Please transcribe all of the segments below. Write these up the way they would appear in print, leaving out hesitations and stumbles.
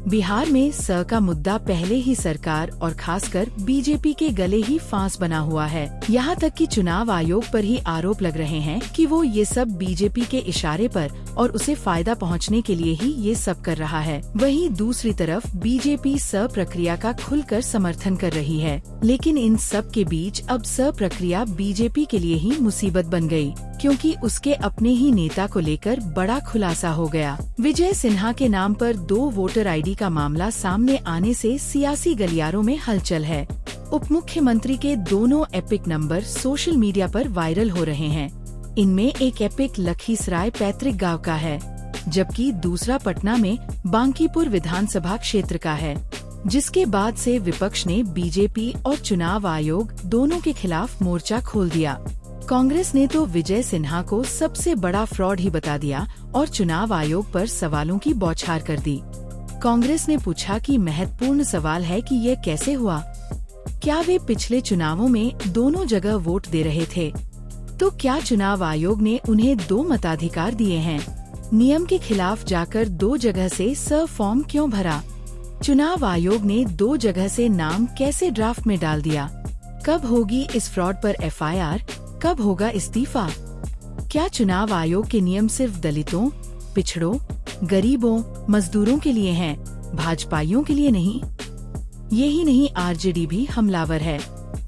बिहार में स का मुद्दा पहले ही सरकार और खासकर बीजेपी के गले ही फांस बना हुआ है। यहाँ तक कि चुनाव आयोग पर ही आरोप लग रहे हैं कि वो ये सब बीजेपी के इशारे पर और उसे फायदा पहुँचने के लिए ही ये सब कर रहा है। वहीं दूसरी तरफ बीजेपी स प्रक्रिया का खुलकर समर्थन कर रही है, लेकिन इन सब के बीच अब स प्रक्रिया बीजेपी के लिए ही मुसीबत बन गई, क्योंकि उसके अपने ही नेता को लेकर बड़ा खुलासा हो गया। विजय सिन्हा के नाम पर 2 वोटर आईडी का मामला सामने आने से सियासी गलियारों में हलचल है। उप मुख्यमंत्री के दोनों एपिक नंबर सोशल मीडिया पर वायरल हो रहे हैं। इनमें एक एपिक लखीसराय पैतृक गांव का है, जबकि दूसरा पटना में बांकीपुर विधानसभा क्षेत्र का है, जिसके बाद से विपक्ष ने बीजेपी और चुनाव आयोग दोनों के खिलाफ मोर्चा खोल दिया। कांग्रेस ने तो विजय सिन्हा को सबसे बड़ा फ्रॉड ही बता दिया और चुनाव आयोग पर सवालों की बौछार कर दी। कांग्रेस ने पूछा कि महत्वपूर्ण सवाल है कि ये कैसे हुआ, क्या वे पिछले चुनावों में दोनों जगह वोट दे रहे थे? तो क्या चुनाव आयोग ने उन्हें 2 मताधिकार दिए हैं? नियम के खिलाफ जाकर 2 जगह से स फॉर्म क्यों भरा? चुनाव आयोग ने 2 जगह से नाम कैसे ड्राफ्ट में डाल दिया? कब होगी इस फ्रॉड पर एफआईआर? कब होगा इस्तीफा? क्या चुनाव आयोग के नियम सिर्फ दलितों, पिछड़ों, गरीबों, मजदूरों के लिए हैं, भाजपाइयों के लिए नहीं? यही नहीं, आरजेडी भी हमलावर है।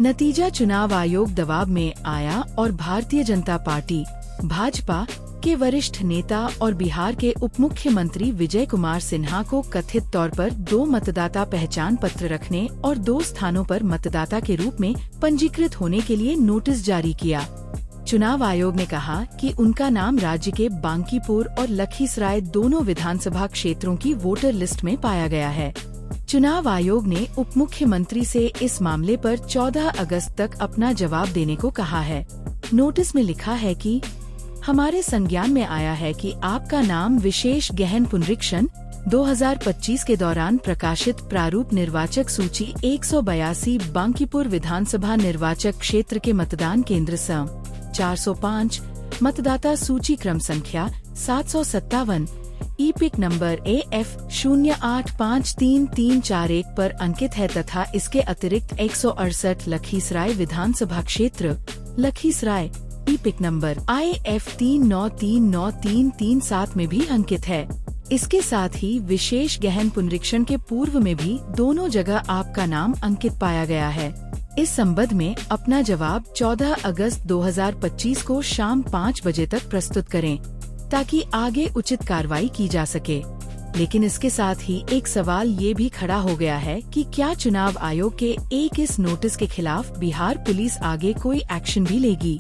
नतीजा, चुनाव आयोग दबाव में आया और भारतीय जनता पार्टी भाजपा के वरिष्ठ नेता और बिहार के उप मुख्यमंत्री विजय कुमार सिन्हा को कथित तौर पर 2 मतदाता पहचान पत्र रखने और 2 स्थानों पर मतदाता के रूप में पंजीकृत होने के लिए नोटिस जारी किया। चुनाव आयोग ने कहा कि उनका नाम राज्य के बांकीपुर और लखीसराय दोनों विधानसभा क्षेत्रों की वोटर लिस्ट में पाया गया है। चुनाव आयोग ने उप मुख्यमंत्री से इस मामले पर 14 अगस्त तक अपना जवाब देने को कहा है। नोटिस में लिखा है कि हमारे संज्ञान में आया है कि आपका नाम विशेष गहन पुनरीक्षण 2025 के दौरान प्रकाशित प्रारूप निर्वाचक सूची 182 बांकीपुर विधानसभा निर्वाचक क्षेत्र के मतदान केंद्र सं 405 मतदाता सूची क्रम संख्या 757 ईपिक नंबर AF08534341 पर अंकित है तथा इसके अतिरिक्त 168 लखीसराय विधानसभा क्षेत्र लखीसराय ईपिक नंबर IF39393337 में भी अंकित है। इसके साथ ही विशेष गहन पुनरीक्षण के पूर्व में भी दोनों जगह आपका नाम अंकित पाया गया है। इस संबंध में अपना जवाब 14 अगस्त 2025 को शाम 5 बजे तक प्रस्तुत करें, ताकि आगे उचित कार्रवाई की जा सके। लेकिन इसके साथ ही एक सवाल ये भी खड़ा हो गया है कि क्या चुनाव आयोग के इस नोटिस के खिलाफ बिहार पुलिस आगे कोई एक्शन भी लेगी?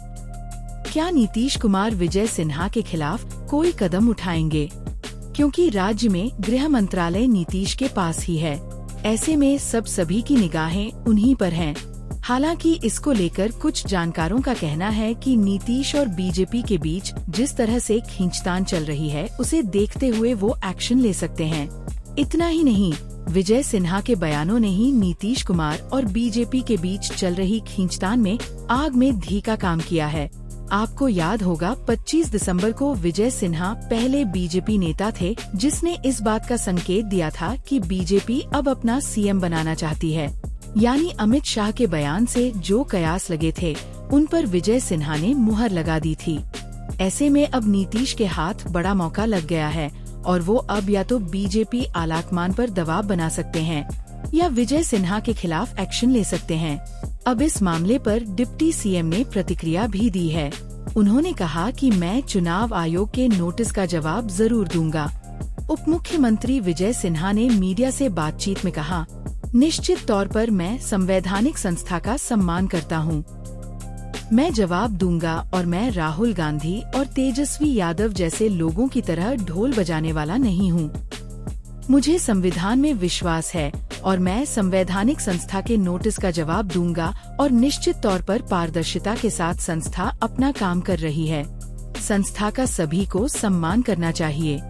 क्या नीतीश कुमार विजय सिन्हा के खिलाफ कोई कदम उठाएंगे? क्योंकि राज्य में गृह मंत्रालय नीतीश के पास ही है, ऐसे में सभी की निगाहें उन्हीं पर हैं। हालांकि इसको लेकर कुछ जानकारों का कहना है कि नीतीश और बीजेपी के बीच जिस तरह से खींचतान चल रही है, उसे देखते हुए वो एक्शन ले सकते हैं। इतना ही नहीं, विजय सिन्हा के बयानों ने ही नीतीश कुमार और बीजेपी के बीच चल रही खींचतान में आग में घी का काम किया है। आपको याद होगा 25 दिसंबर को विजय सिन्हा पहले बीजेपी नेता थे जिसने इस बात का संकेत दिया था कि बीजेपी अब अपना सीएम बनाना चाहती है। यानी अमित शाह के बयान से जो कयास लगे थे उन पर विजय सिन्हा ने मुहर लगा दी थी। ऐसे में अब नीतीश के हाथ बड़ा मौका लग गया है और वो अब या तो बीजेपी आलाकमान पर दबाव बना सकते हैं या विजय सिन्हा के खिलाफ एक्शन ले सकते हैं। अब इस मामले पर डिप्टी सीएम ने प्रतिक्रिया भी दी है। उन्होंने कहा कि मैं चुनाव आयोग के नोटिस का जवाब जरूर दूंगा। उप मुख्यमंत्री विजय सिन्हा ने मीडिया से बातचीत में कहा, निश्चित तौर पर मैं संवैधानिक संस्था का सम्मान करता हूं। मैं जवाब दूंगा और मैं राहुल गांधी और तेजस्वी यादव जैसे लोगों की तरह ढोल बजाने वाला नहीं हूं। मुझे संविधान में विश्वास है और मैं संवैधानिक संस्था के नोटिस का जवाब दूंगा और निश्चित तौर पर पारदर्शिता के साथ संस्था अपना काम कर रही है। संस्था का सभी को सम्मान करना चाहिए।